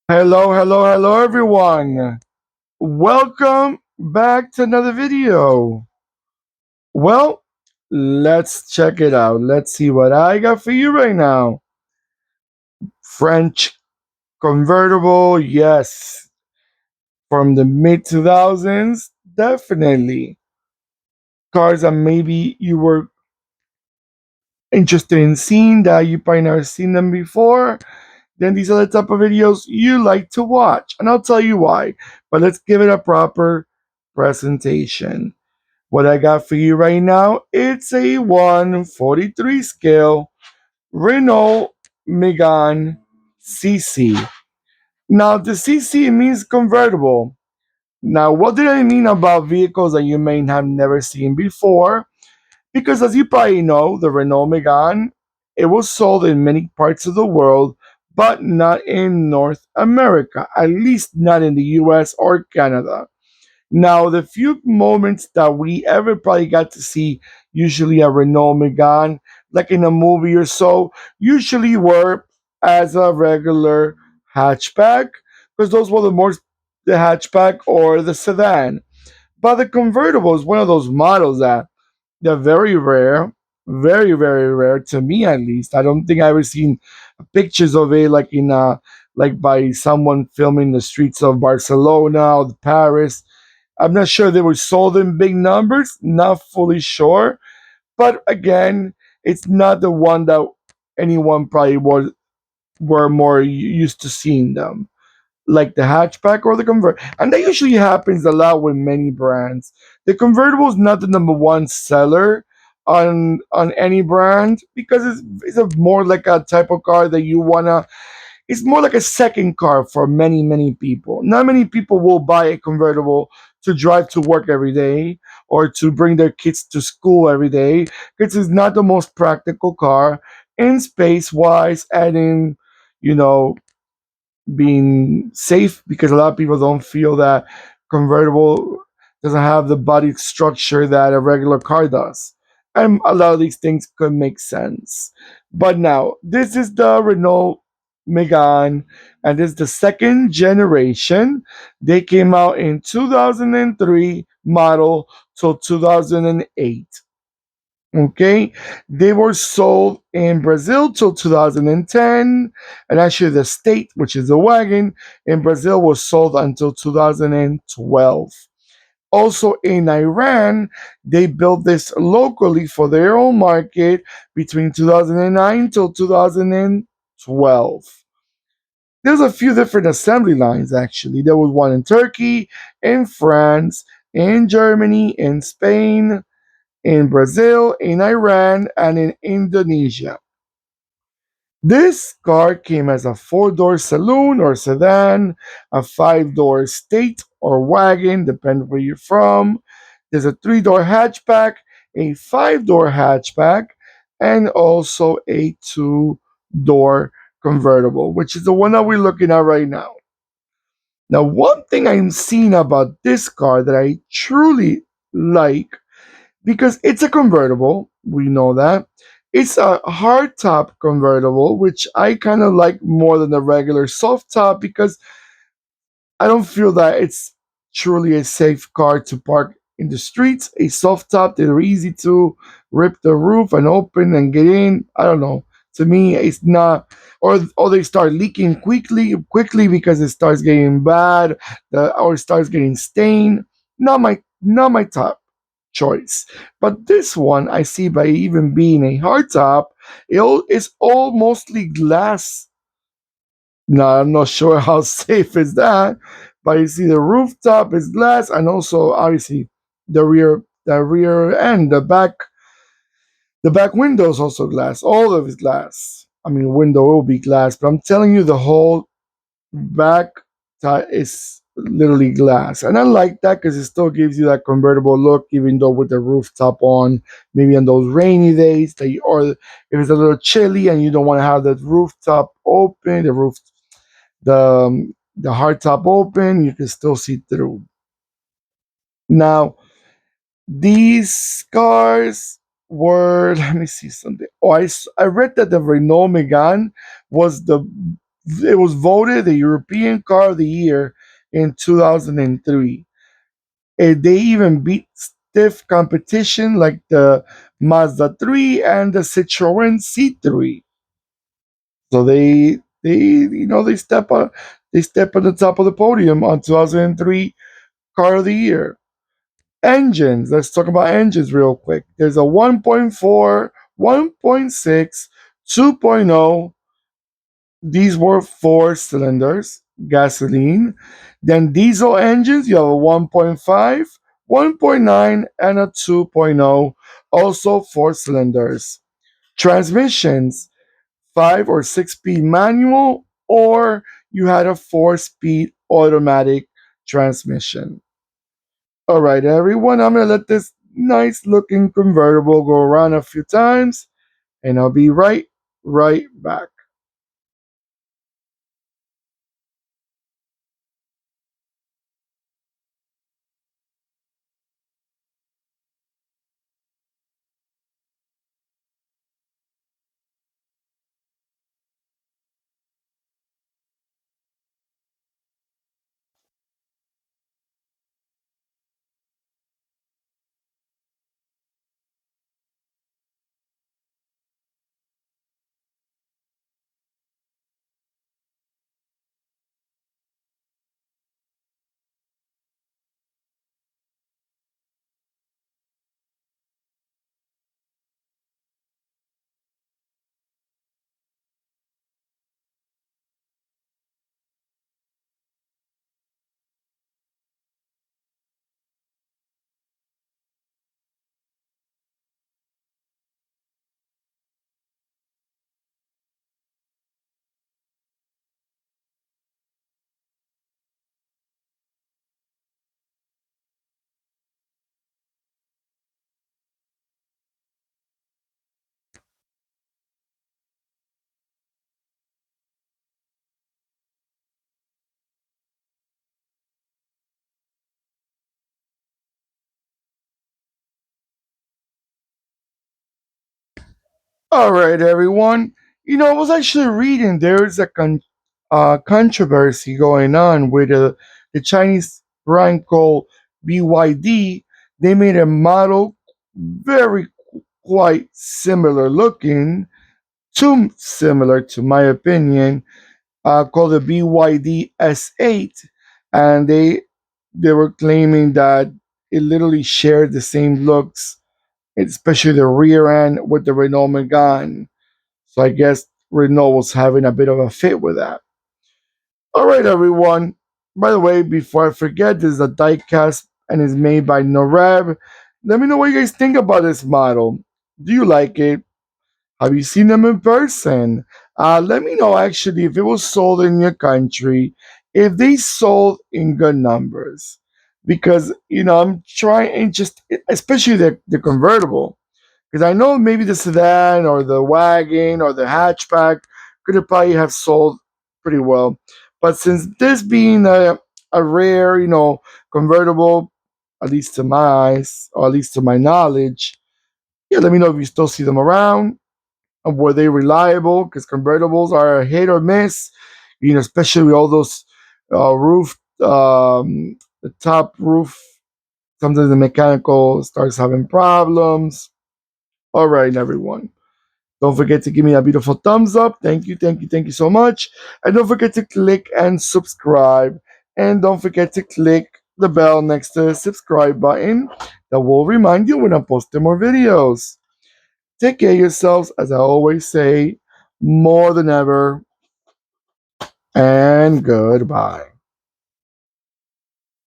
Hello, hello, hello, everyone. Welcome back to another video. Well, let's check it out. Let's see what I got for you right now. French convertible, yes. From the mid 2000s, definitely. Cars that maybe you were interested in seeing that you probably never seen them before. Then these are the type of videos you like to watch. And I'll tell you why. But let's give it a proper presentation. What I got for you right now, it's a 143 scale Renault Megane CC. Now, the CC means convertible. Now, what did I mean about vehicles that you may have never seen before? Because as you probably know, the Renault Megane, it was sold in many parts of the world, but not in North America, at least not in the US or Canada. Now, the few moments that we ever probably got to see, usually a Renault Megane, like in a movie or so, usually were as a regular hatchback, because those were the hatchback or the sedan. But the convertible is one of those models that they're very rare, very very rare to me at least. I don't think I ever seen pictures of it like by someone filming the streets of Barcelona or Paris. I'm not sure they were sold in big numbers, not fully sure. But again, it's not the one that anyone probably were more used to seeing them, like the hatchback or the convert. And that usually happens a lot with many brands. The convertible is not the number one seller on any brand because it's a more like a type of car that you wanna, it's more like a second car for many, many people. Not many people will buy a convertible to drive to work every day or to bring their kids to school every day because it's not the most practical car in space wise and in, you know, being safe because a lot of people don't feel that convertible doesn't have the body structure that a regular car does. And a lot of these things could make sense. But now, this is the Renault Megane, and this is the second generation. They came out in 2003 model till 2008. Okay, they were sold in Brazil till 2010, and actually, the state, which is the wagon, in Brazil was sold until 2012. Also, in Iran, they built this locally for their own market between 2009 till 2012. There's a few different assembly lines actually. There was one in Turkey, in France, in Germany, in Spain, in Brazil, in Iran, and in Indonesia. This car came as a four-door saloon or sedan, a five-door state or wagon, depending where you're from. There's a three-door hatchback, a five-door hatchback, and also a two-door convertible, which is the one that we're looking at right now. Now, one thing I'm seeing about this car that I truly like because it's a convertible. We know that. It's a hard top convertible, which I kind of like more than the regular soft top because I don't feel that it's truly a safe car to park in the streets. A soft top, they're easy to rip the roof and open and get in. I don't know. To me, it's not, or they start leaking quickly because it starts getting bad, or it starts getting stained. Not my top choice. But this one, I see by even being a hardtop, it's all mostly glass. Now, I'm not sure how safe is that, but you see the rooftop is glass, and also obviously the rear end, the back window is also glass. All of it's glass. I mean, window will be glass, but I'm telling you, the whole back is literally glass, and I like that because it still gives you that convertible look, even though with the rooftop on. Maybe on those rainy days, or if it's a little chilly and you don't want to have the rooftop open, the hard top open, you can still see through. Now, these cars were. Let me see something. Oh, I read that the Renault Megane was It was voted the European Car of the Year in 2003. They even beat stiff competition like the Mazda 3 and the Citroen C3. So they step on the top of the podium on 2003 Car of the Year. Engines. Let's talk about engines real quick. There's a 1.4, 1.6, 2.0. These were four cylinders, gasoline. Then diesel engines, you have a 1.5, 1.9, and a 2.0, also four cylinders. Transmissions, 5 or 6 speed manual, or you had a 4 speed automatic transmission. All right, everyone, I'm going to let this nice looking convertible go around a few times, and I'll be right back. All right, everyone. I was actually reading there's a controversy going on with the Chinese brand called BYD. They made a model very quite similar looking, too similar to my opinion, called the BYD S8, and they were claiming that it literally shared the same looks, especially the rear end with the Renault Megane. So I guess Renault was having a bit of a fit with that. All right, everyone. By the way, before I forget, this is a diecast and is made by Norev. Let me know what you guys think about this model. Do you like it? Have you seen them in person? Let me know actually if it was sold in your country, if they sold in good numbers. Because, I'm trying, just especially the convertible. Because I know maybe the sedan or the wagon or the hatchback could have probably have sold pretty well. But since this being a rare, convertible, at least to my eyes, or at least to my knowledge, yeah, let me know if you still see them around. And were they reliable? Because convertibles are a hit or miss, especially with all those roof, the top roof. Sometimes the mechanical starts having problems. All right, everyone. Don't forget to give me a beautiful thumbs up. Thank you, thank you, thank you so much. And don't forget to click and subscribe. And don't forget to click the bell next to the subscribe button that will remind you when I post more videos. Take care of yourselves, as I always say, more than ever. And goodbye.